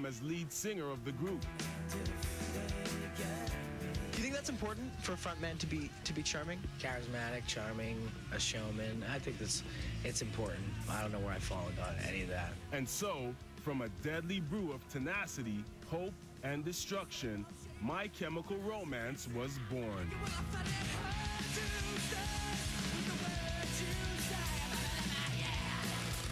as lead singer of the group. Do you think that's important for a frontman to be charming? Charismatic, charming, a showman. I think it's important. I don't know where I fall on any of that. And so, from a deadly brew of tenacity, hope, and destruction, My Chemical Romance was born.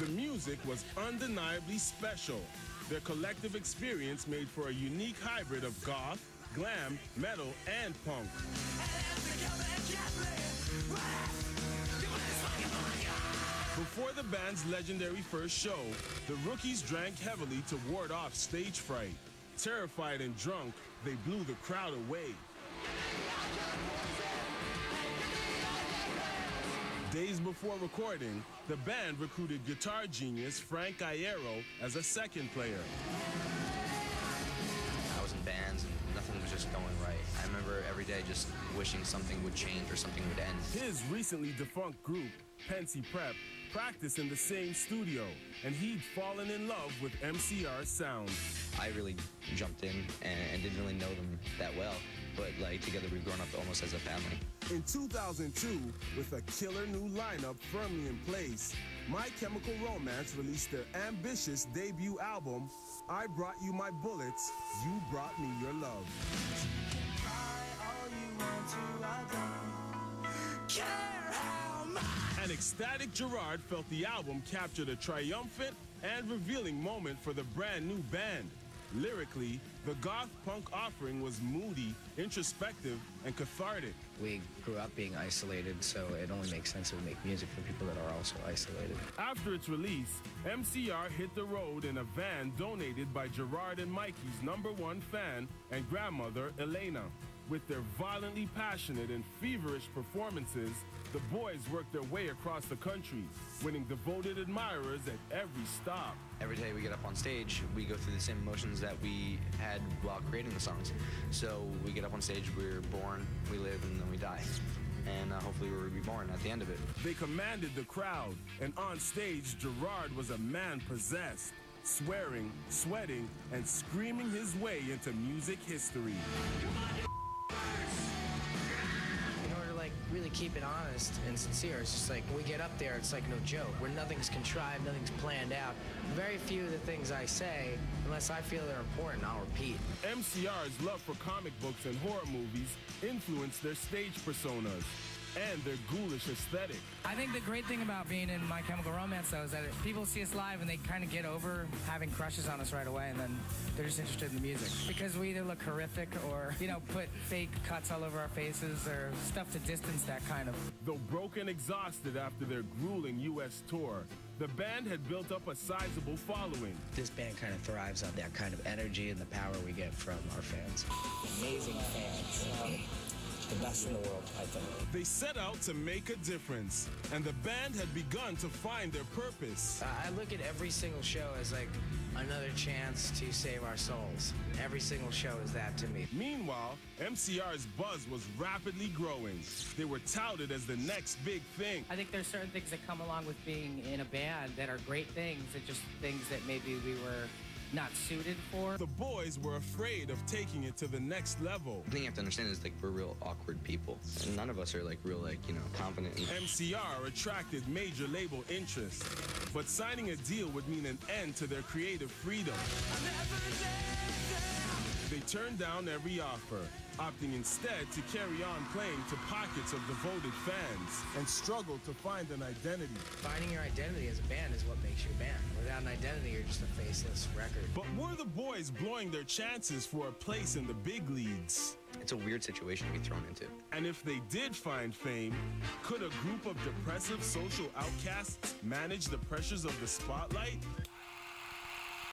The music was undeniably special. Their collective experience made for a unique hybrid of goth, glam, metal, and punk. Before the band's legendary first show, the rookies drank heavily to ward off stage fright. Terrified and drunk, they blew the crowd away. Days before recording, the band recruited guitar genius Frank Iero as a second player. I was in bands and nothing was just going right. I remember every day just wishing something would change or something would end. His recently defunct group, Pensy Prep, practiced in the same studio, and he'd fallen in love with MCR's sound. I really jumped in and didn't really know them that well, but like together we've grown up almost as a family. In 2002, with a killer new lineup firmly in place, My Chemical Romance released their ambitious debut album, I Brought You My Bullets, You Brought Me Your Love. An ecstatic Gerard felt the album captured a triumphant and revealing moment for the brand new band. Lyrically, the goth punk offering was moody, introspective, and cathartic. We grew up being isolated, so it only makes sense to make music for people that are also isolated. After its release, MCR hit the road in a van donated by Gerard and Mikey's #1 fan and grandmother, Elena. With their violently passionate and feverish performances, the boys worked their way across the country, winning devoted admirers at every stop. Every day we get up on stage, we go through the same emotions that we had while creating the songs. So we get up on stage, we're born, we live, and then we die. And hopefully we'll be reborn at the end of it. They commanded the crowd, and on stage, Gerard was a man possessed, swearing, sweating, and screaming his way into music history. Really keep it honest and sincere. It's just like when we get up there, it's like no joke. Where nothing's contrived, nothing's planned out. Very few of the things I say, unless I feel they're important, I'll repeat. MCR's love for comic books and horror movies influenced their stage personas and their ghoulish aesthetic. I think the great thing about being in My Chemical Romance, though, is that people see us live and they kind of get over having crushes on us right away, and then they're just interested in the music. Because we either look horrific or, put fake cuts all over our faces or stuff to distance that kind of. Though broken, exhausted after their grueling U.S. tour, the band had built up a sizable following. This band kind of thrives on that kind of energy and the power we get from our fans. Amazing fans. The best in the world, I think. They set out to make a difference, and the band had begun to find their purpose. I look at every single show as like another chance to save our souls. Every single show is that to me. Meanwhile, MCR's buzz was rapidly growing. They were touted as the next big thing. I think there's certain things that come along with being in a band that are great things, and just things that maybe we were not suited for. The boys were afraid of taking it to the next level. The thing you have to understand is we're real awkward people. And none of us are real confident. MCR attracted major label interest, but signing a deal would mean an end to their creative freedom. They turned down every offer, opting instead to carry on playing to pockets of devoted fans and struggled to find an identity. Finding your identity as a band is what makes you a band. Without an identity, you're just a faceless record. But were the boys blowing their chances for a place in the big leagues? It's a weird situation to be thrown into. And if they did find fame, could a group of depressive social outcasts manage the pressures of the spotlight?